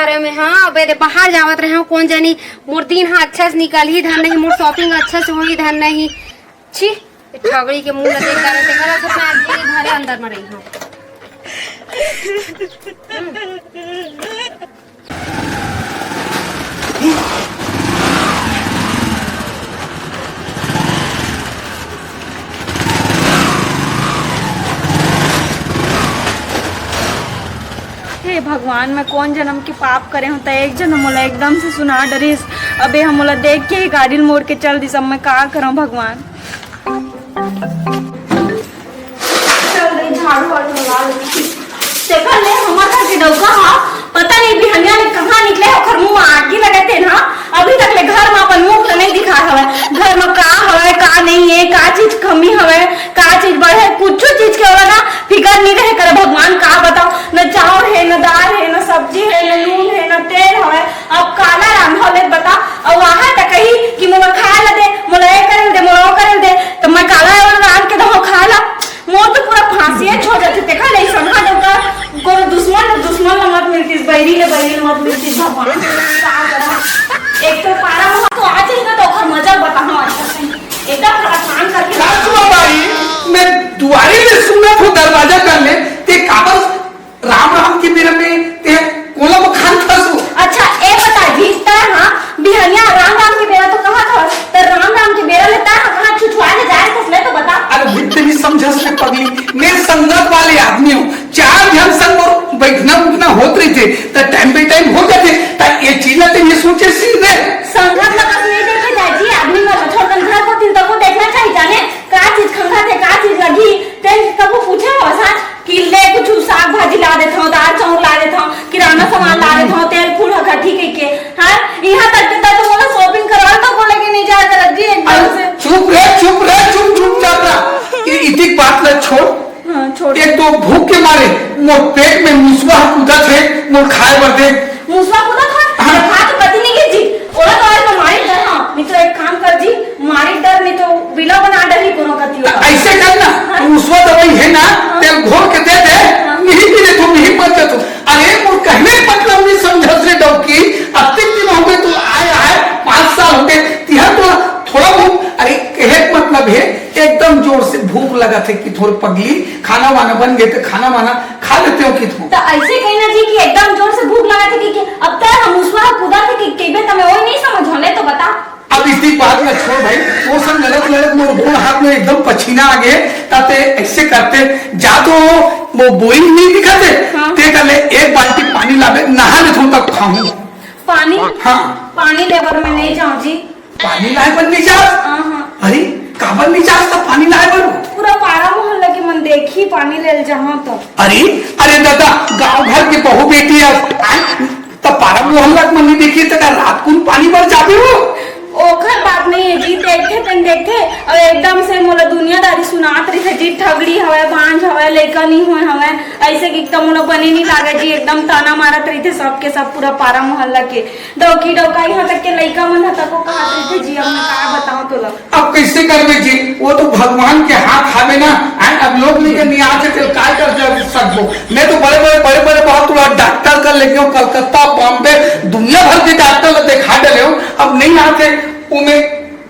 करे में। हाँ बेरे बाहर जावत रहे हो कौन जानी मोर दिन हाँ अच्छा से निकल ही धन नहीं, मोर शॉपिंग अच्छा से होई धन नहीं। छी ठगड़ी के मुंह लगे करे से करा सब मैं धीरे घरे अंदर में रही हूं। हे भगवान, मैं कौन जन्म के पाप करे हूँ तो एक जन्म मोला एकदम से सुना डरिस। अबे हम मोला देख के ही गाड़ी मोड़ के चल दी। सब मैं का करूँ भगवान। चल रही झाड़ू वाड़ू लगा लेती। देखा ले हमारा के डौका हा पता नहीं बिहनिया ने कहाँ निकले ओकर मुंह में आग लगाते ना। अभी तक ले घर में अपन मुंह तो नहीं दिखा हवे। घर में का हवे का नहीं है, का चीज कमी हवे का चीज बढ़े, कुछ चीज के होला ना फिकर नहीं रहे करे। भगवान का बताओ, न चावल है न दाल है न सब्जी है न नून है न तेल हवे। अब काला रांधा ले बता और वहां तक कही कि मोला खा ल दे, मोला ए कर दे, मोला ओ कर दे, तो मैं काला रांध के दो खा ला। मोर तो पूरा फांसी छोड़ जाते। देखा नहीं समझा देगा को दुश्मन मत मिलती, बैरी ले मत मिलती। भगवान एक तो पारा मुहा तो आज ही ना तो ओकर मजा बताऊं अच्छा से एकदम परेशान करके कासुआ बाई मैं दुआरे में सुना तो दरवाजा कर ले ते काबर राम राम के मेरे में ते कोला में खान फसो। अच्छा ए बता जीता हां बिहनिया राम के बेरा तो कहां था तो राम के बेरा लेता है कहां छुछुआ ले जाए कसले तो बता। अरे बिल्कुल नहीं समझ से पगली, मैं संगत वाले आदमी हूँ। चार जन संग और बैठना उठना होत रही थे तो टाइम पे टाइम हो जाते तो ये चीज तो ये सोचे सीधे संगत लगा नहीं देखे जाजी आदमी में छोड़ घर को दिन तक को देखना चाहिए जाने का चीज खंगा थे का चीज लगी ते कबो पूछे वसा कि ले कुछ साग भाजी ला देता हूं, दाल चावल ला देता हूं, किराना सामान ला देता हूं, तेल फूल हका ठीक है के हां यहां तक तो बोला शॉपिंग करवा तो बोले कि नहीं जा कर जी एकदम से चुप चुप रहा ये इतनी बात ल छोड़। हां छोड़ एक तो भूख के मारे मोर पेट में मुसवा कूदा थे मोर खाए बर दे मुसवा कूदा खा खा तो पति नहीं के जी ओला तो आज मारी डर। हां नहीं तो एक काम कर जी मारी डर नहीं तो बिला बना डर ही कोनो कती होगा। ऐसे करना मुसवा दवाई है ना तेल घोल के दे दे नहीं पीने तुम नहीं पचते तुम। अरे मोर कहने मतलब नहीं समझ से डौकी अब तक दिन हो गए तो आए 5 साल हो गए तिहा तो थोड़ा बहुत अरे कहे मतलब है एकदम जोर से भूख लगा थे कि थोड़ी पगली खाना वाना बन गए तो खाना वाना खा लेते हो कि तुम तो ऐसे कहना जी कि एकदम जोर से भूख लगा थी कि अब तक हम उसवा कूदा थे कि केबे तमे ओई नहीं समझ होले तो बता। अब इसी बात में छोड़ भाई वो सब गलत मोर गोड़ हाथ में एकदम पसीना आ गए ताते ऐसे करते जा तो वो बोई नहीं दिखाते ते कले एक बाल्टी पानी लावे नहा ले तुम तक खाऊं पानी। हाँ पानी लेवर में नहीं जाऊं जी पानी लाए पर नहीं जा। अरे काबर नहीं जा तो पानी लाए पर पूरा पारा मोहल्ला के मन देखी पानी ले जहां तो अरे दादा गांव घर के बहू बेटी है तो पारा मोहल्ला के मन नहीं देखी तो रात को पानी भर जाते हो ओखर बात नहीं है जी। देखे और एकदम से मोला दुनियादारी सुनात रही है जी ठगड़ी हवे बांझ हवे लइका नहीं हुए हवे ऐसे कि एकदम मोला बने नहीं लागे जी एकदम ताना मारत रही थे सबके सब पूरा पारा मोहल्ला के डौकी डौका यहाँ तक के लइका मन हता को कहा रही थे जी। अब मैं का बताऊं तो लग अब कैसे करबे जी वो तो भगवान के हाथ खावे ना। अब लोग लेके नहीं आते थे काय कर सकबो। मैं तो बड़े बहुत थोड़ा डॉक्टर कर लेके कलकत्ता बॉम्बे दुनिया भर के डॉक्टर दिखा डले अब नहीं आते उन्हें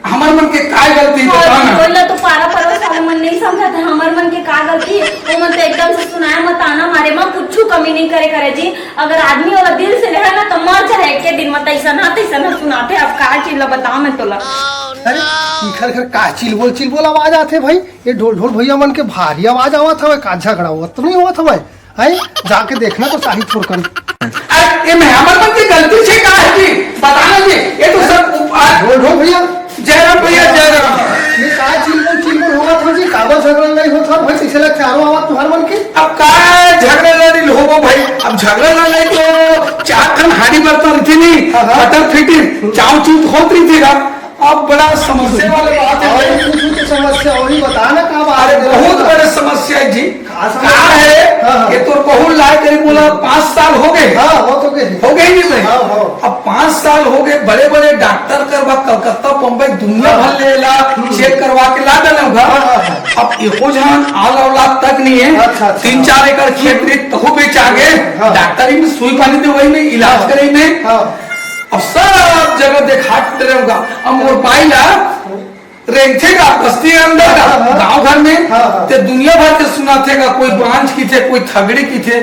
हमारे मन के काय गलती बताना बोला तो पारा सारे मन नहीं समझा था हमारे मन के का गलती है वो मन तो एकदम से सुनाया मत आना मारे मां कुछ कमी नहीं करे जी। अगर आदमी वाला दिल से रहे ना तो मर जाए के दिन मत ऐसा ना सुनाते। अब का चीज बताओ मैं तोला। अरे खर का चिलबोल आवाज आते भाई ये ढोल भैया मन के भारी आवाज आवत हवे का झगड़ा हुआ तो नहीं हुआ था भाई है जाके देखना तो चाहिए छोड़ कर। ये मैं हमारे मन की गलती से का है जी बताना जी ये तो सब ढोल भैया जयराम भैया जयराम ये का चिलबोल हुआ था जी काबर झगड़ा नहीं होता भाई पिछले चारों आवाज तुम्हारे मन की। अब का झगड़ा लड़ी हो भाई अब झगड़ा ना नहीं तो चार खन हाड़ी बर्तन थी नहीं बटर फिटी चाव चूत होत रही थी अब बड़ा समस्या वाले बात है। समस्या वही बताना का अरे बहुत बड़ी समस्या है जी क्या है ये तो बहुत लाए करीब बोला 5 साल हो गए। हाँ हो तो गए नहीं भाई अब 5 साल हो गए बड़े बड़े डॉक्टर करवा कलकत्ता बम्बई दुनिया भर ले ला चेक करवा के ला डाला अब एको जहां आल औलाद तक नहीं है। अच्छा, अच्छा। 3-4 एकड़ खेत रेत तहु बेच आगे, हाँ। डॉक्टरी में सुई पानी दवाई में इलाज करे में, हाँ अब सब जगह देखाते रहेगा। अब मोर पाइला रेंगथे का बस्ती के अंदर का हाँ। गांव घर में हाँ। ते दुनिया भर के सुनाथे का, कोई बांझ की थे, कोई थगड़ी की थे,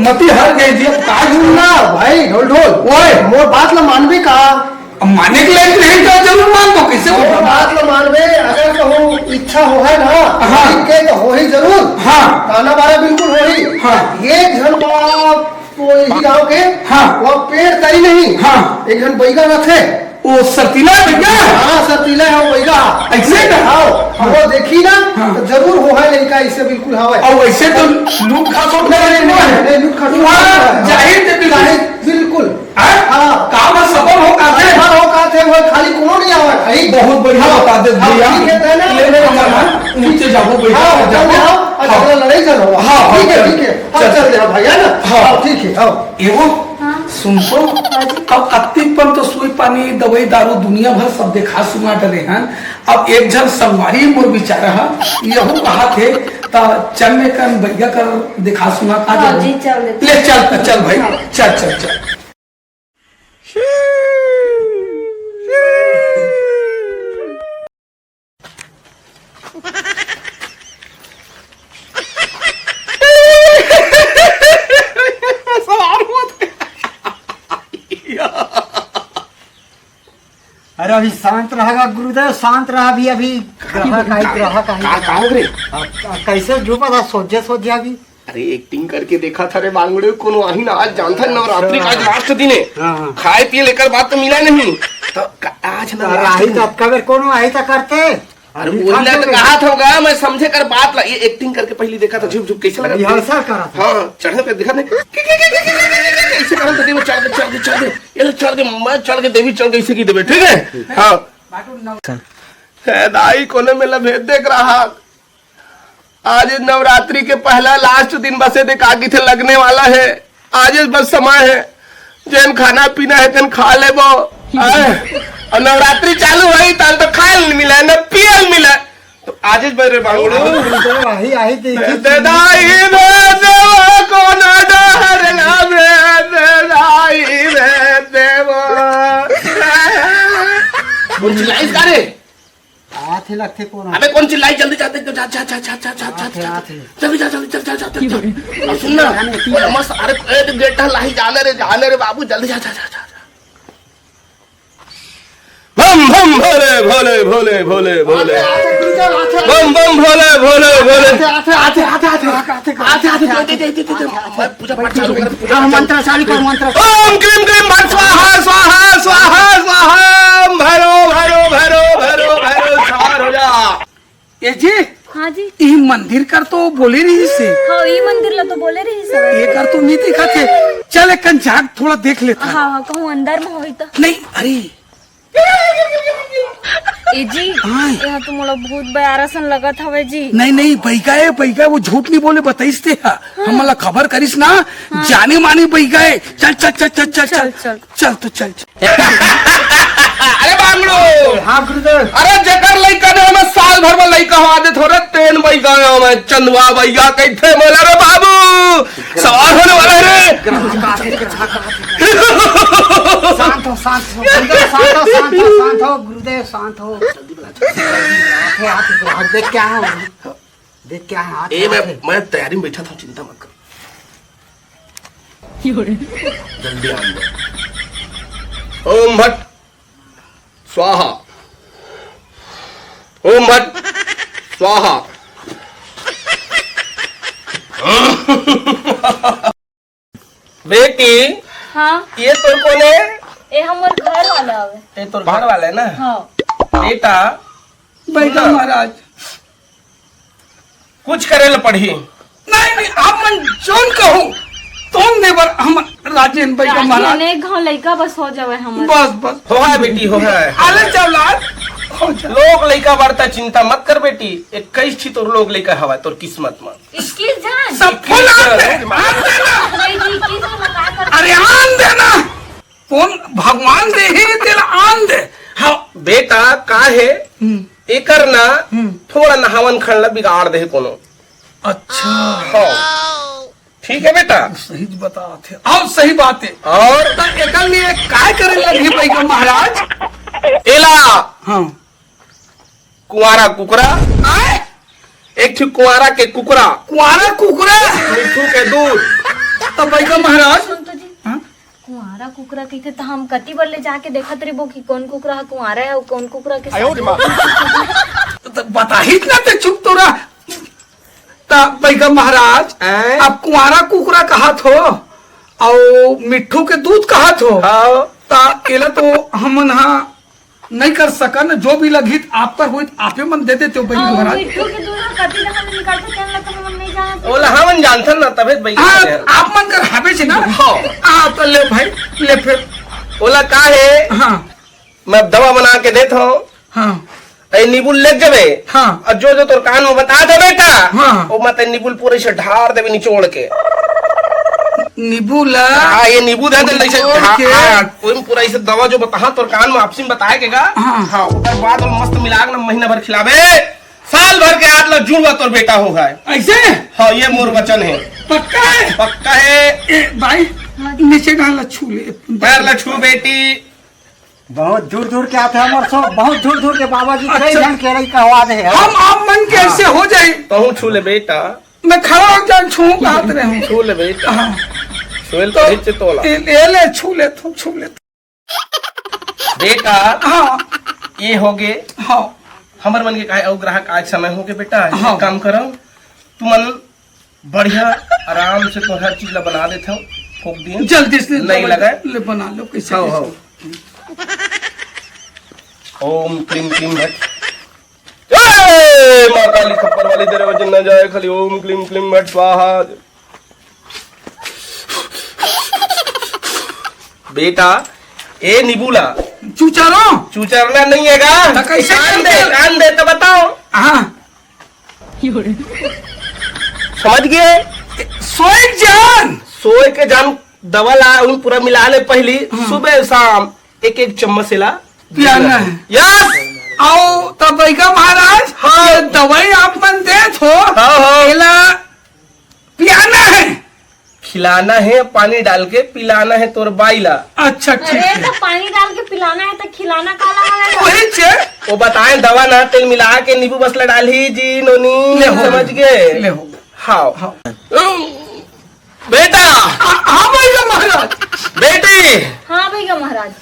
मती हर गई थी। अब काज ना भाई ढोल ढोल ओए मोर बात ला मानबे का? अब माने के लिए नहीं तो जरूर मान दो, कैसे मोर बोल बात ला मानबे, अगर कहूँ इच्छा हो है ना हाँ। के तो हो ही जरूर। हाँ। गाना बारा बिल्कुल हो ही। हाँ। एक झन बाप वो ही गाँव के हाँ। वो पेड़ तई नहीं। हाँ। एक झन बैगा न थे। वो सतीला भैया हाँ सतीला है वो बैगा। ऐसे का? हाँ वो देखी ना हाँ। तो जरूर हो है लड़का ऐसे बिल्कुल हवा। और वैसे तो लूट खसोट नहीं लूट खसोट वहाँ जाहिर थे बिल्कुल। हाँ काम सफल हो का थे। हाँ हो का थे वो खाली कोनो नहीं आवा भाई। बहुत बढ़िया बता दे भैया। ठीक है ना? ले ले हमारा नीचे जाओ भैया। हाँ चल जाओ और झगड़ा लड़ाई चलो। हाँ, ठीक है चल। ठीक है हाँ चल जाओ भैया ना। हाँ। ठीक है हाँ। एगो सुनको अब अतिपन तो सुई पानी दवाई दारू दुनिया भर सब देखा सुना डरे हैं। अब एक जन संगवारी मोर विचार है यहू कहा थे ता चल में कर भैया कर दिखा सुना का हाँ जी, चल लेते। ले चल भाई चल चल चल। अरे अभी शांत रहेगा गुरुदेव, शांत रहा। अभी ग्राहक आई रे कैसे जो पता सोचे अभी। अरे एक्टिंग करके देखा था रे बांगड़े कोनो आही ना। आज जानता नवरात्रि का आज लास्ट दिन है। हाँ। खाए पिए लेकर बात तो मिला नहीं तो आज राही तो कबर कोनो आई तो करते। अरे बोला तो कहा था होगा, मैं समझे कर बात ला। ये एक्टिंग करके पहले देखा था झुक झुक कैसे लगा। रिहर्सल करा था। हाँ चढ़ने पे देखा नहीं ऐसे करा था। चढ़ दे मैं चढ़ के देवी चढ़ के ऐसे की देवे ठीक है। हाँ दाई कोने में भेद देख रहा। आज नवरात्रि के पहला लास्ट दिन बसे देख आगे थे लगने वाला है। आज बस समय है जैन खाना पीना है तेन खा ले वो। और नवरात्रि चालू हुई ताल तो खाए मिला न पियल मिला तो आज मेरे बांगड़ू आई देखी दाई देवा कौन डर ना दाई देवा कौन चिल्लाई का रे। आथे लगते कौन अबे कौन चिल्लाई जल्दी जाते जा जा जा जा जा जा जल्दी जा जल्दी चल जा। अब सुन ना मस्त। अरे गेटा लाही जाने रे बाबू जल्दी जा जा जा। बम बम भोले भोले भोले भोले भोले बम बम भोले भोले भोले पूजा पाठ चालू कर। मंत्र चालू कर मंत्र। ओम क्रीम क्रीम भट स्वाहा स्वाहा स्वाहा स्वाहा भैरो भैरो भैरो भैरो भैरो सवार हो जा। ये जी हाँ जी। ये मंदिर कर तो बोले नहीं से हाँ ये मंदिर ला तो बोले रही सब। ये कर तो नहीं देखा थे। चल एक झाग थोड़ा देख लेता। हाँ हाँ कहूँ अंदर में होई तो नहीं अरे ए जी हाँ। यहाँ तो मोला बहुत बयारसन लगत हवे जी। नहीं बैगा है वो झूठ नहीं बोले बताइस ते हमला खबर करिस ना। जाने माने बैगा है। चल चल चल चल चल चल चल। चल तो चल। अरे बांगड़ो हाँ गुरुदेव। अरे जकर लइका ने हमें साल भर में लइका हवा दे थोड़ा ट्रेन बैगा हमें चंदवा बैगा कैथे बोला रे बाबू सवार होने वाला रे। शांत हो शांत हो गुरुदेव शांत हो। देख क्या है ए मैं तैयारी में बैठा था चिंता मत कर। जल्दी आ ओम भट स्वाहा ओम भट स्वाहा। बेटी हाँ ये तो कौन है। ये हमारे घर वाला हवे। ये तो घर वाला है ना। हाँ बेटा बैगा महाराज कुछ करे ल पढ़ी। नहीं आप मन जोन कहूँ तुम देवर हम राजेन बैगा महाराज एक घाव लड़का बस हो जावे हमारे। बस हो है बेटी हो है। आले चवलाद हो जा। लोग लइका बढ़ता चिंता मत कर बेटी। 21 छी तोर लोग लइका हवा तोर किस्मत में। इसकी जान सब फुल आन देना। नहीं जी की तो मैं का कर। अरे आन देना कौन भगवान दे ही तेरा आन दे। हाँ बेटा का है एकर ना थोड़ा नहावन खड़ला बिगाड़ दे कोनो। अच्छा हाँ ठीक है बेटा, सही बताते और सही बात है। और तो एकल लिए काय करे लगी भाई महाराज? एला हाँ कुंवारा कुकरा, आए एक ठीक कुंवारा के कुकरा, कुआरा कुकरा मिट्ठू के दूध। तो भाई का महाराज सुन तो जी हाँ? कुंवारा कुकरा कहते तो हम कति बार ले जाके देखत रहे कि कौन कुकरा कुंवारा है और कौन कुकरा के तो बता ही ना ते चुप तो रहा। तो भाई का महाराज हैं? अब कुआरा कुकरा कहा थो और मिट्ठू के दूध कहा थो। हाँ ता एला तो हमन हाँ नहीं कर सका न, जो भी लगी आप पर हुई आपे मन दे देते हो भाई महाराज। मिट्ठू के दूध कति दफा निकालते तेल तो हम नहीं जानते। ओला हमन जानथन ना तबे भाई। हाँ आप मन कर हावे से ना। हाँ। हाँ तो ले भाई ले फिर। ओला का है, हाँ मैं दवा बना के देता हूँ, हाँ ऐ नीबुल ले जबे। हाँ। और जो जो तोर कान में बता दे बेटा, हाँ। वो मत नीबुल पूरे से ढार देवे निचोड़ के। नींबू ला हाँ ये नींबू दे दे ऐसे निचोड़ के। कोई पूरा ऐसे दवा जो बता तोर कान में आपसी में बताए के गा। हाँ। हाँ उसके बाद वो मस्त मिला के महीना भर खिलावे, साल भर के आठ ला जुड़वा तोर बेटा हो गए। ऐसे हाँ ये मोर वचन है, पक्का है। पक्का है। ए, भाई नीचे डाल छू ले पैर ला छू बेटी। बहुत दूर दूर के आते हैं हमारे सब, बहुत दूर दूर के बाबा जी कई अच्छा। जन के रही कहवा दे है। हम आप मन कैसे हो जाए? कहूँ छू ले बेटा, मैं खड़ा हो जाए छू बात रहे हूँ। छू ले बेटा। हाँ छुएल तो हिच तोला ले छू ले तू छू ले। बेटा। हाँ ये हो गए हाँ हमर मन के काहे और ग्राहक आज समय हो के बेटा। हाँ। एक काम करो, तू मन बढ़िया आराम से तो हर चीज ला बना देता हूँ, फूक दिए जल्दी से नहीं लगाए। ले बना लो कैसे हाँ, कैसे। ओम क्लीम क्लीम भट। जय मां काली खप्पर वाली तेरे वचन न जाए खाली। ओम क्लीम क्लीम भट स्वाहा। बेटा ए निबुला चूचारो चूचरना नहीं है गा। तो कैसे कान दे तो बताओ। हाँ समझ गए? सोए जान सोए के जान दवा ला उन पूरा मिला ले पहली। सुबह शाम एक एक चम्मच से ला पियाना है। यस। आओ तब का महाराज हाँ। ये दवाई आप मन दे थो हाँ। एला पियाना है, खिलाना है, पानी डाल के पिलाना है तोर बाईला। अच्छा ठीक अरे है। तो पानी डाल के पिलाना है तो खिलाना काला है। वही छे वो बताएं दवा ना तेल मिला के नींबू बस ला डाली जी नोनी। ले हो। समझ गए? ले हो। हाँ हाँ। बेटा। हाँ भाई का महाराज। बेटी हाँ भैया महाराज।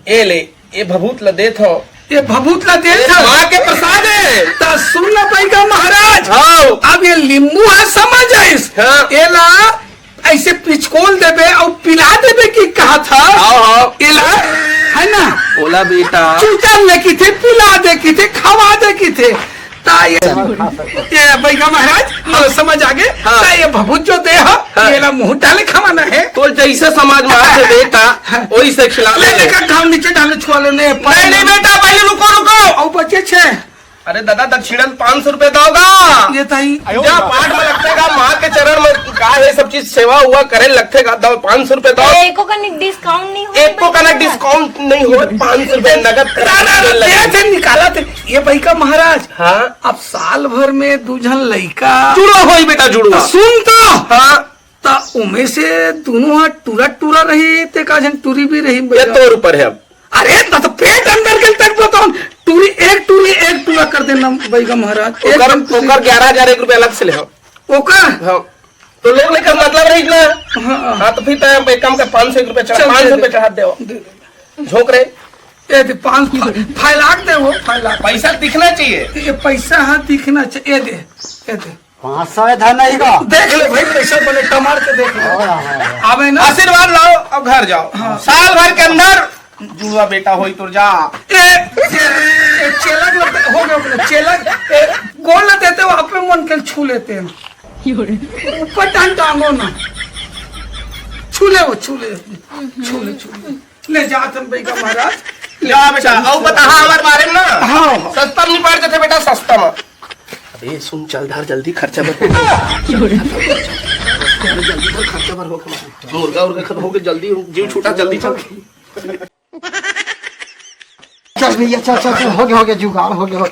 ए ले ये भभूत ला देत हो, ये भभूतला दे ये था माँ के प्रसाद है। ता सुन ला भाई का महाराज। हाँ अब ये लींबू है समझ आइस। हाँ। एला ऐसे पिचकोल देबे और पिला देबे की कहा था। हाँ। एला है ना बोला बेटा चूचल ले की थे, पिला दे की थे, खवा दे की थे। ता ये भाई का महाराज हाँ समझ आ गए। हाँ। ता ये भभूत जो दे हो हाँ। ये ला मुंह डाले खवाना है। तो जैसे समाज में आते बेटा वही से खिला लेने का काम नीचे डाले छुआ लो ने नहीं नहीं बेटा पहले रुको रुको। और बचे छे अरे दादा दक्षिणा 500 रुपए दोगा। ये ताई क्या पाठ में लगतेगा, माँ के चरण में का है सब चीज सेवा हुआ करे लगतेगा। दो 500 रुपए दो। एको का डिस्काउंट नहीं हो। एक को का ना डिस्काउंट नहीं हो, 500 रुपए नगद दे थे निकाला थे। ये भाई का महाराज हाँ अब साल भर में दूजन लड़का जुड़ो हो बेटा जुड़ो। सुन तो हाँ ता उमे से दोनों हाथ टूरा टूरा रही ते का जन टूरी भी रही ये तोर ऊपर है अब। अरे तो पेट अंदर के तक बताओ टूरी एक टूरा कर देना भाई का महाराज। एक ओकर दम टूरी। 11,000 रुपए अलग से ले हो। ओकर हाँ तो लोग ने का मतलब रही ना। हाँ। हाँ तो फिर तो एक काम कर 500 रुपए चढ़ा, चल, 500 दे रुपए चढ़ा दे झोंक रहे। ये दे 5 फाइलाक दे वो फाइलाक पैसा दिखना चाहिए। ये पैसा हाँ दिखना चाहिए। ये दे 500 इधर नहीं का। देख ले भाई पैसा बने टमार के देख ले आवे ना। आशीर्वाद लाओ अब घर जाओ। साल भर के अंदर जुड़वा बेटा होई तो जा। चेलक हो गया बोले चेलक गोल न देते वहां पे मन के छू लेते हैं ऊपर टांगो ना छू ले वो छू ले ले जा तुम भाई का महाराज जा बेटा और बता हमारे बारे में ना। हाँ सस्ता नहीं पड़ जाते बेटा सस्ता में। अबे सुन चल धर जल्दी खर्चा भर। जल्दी धर खर्चा भर हो गया। मुर्गा उर्गा खत्म हो गया जल्दी जीव छूटा जल्दी चल। चल भैया चल चल चल हो गया जुगाड़ हो गया।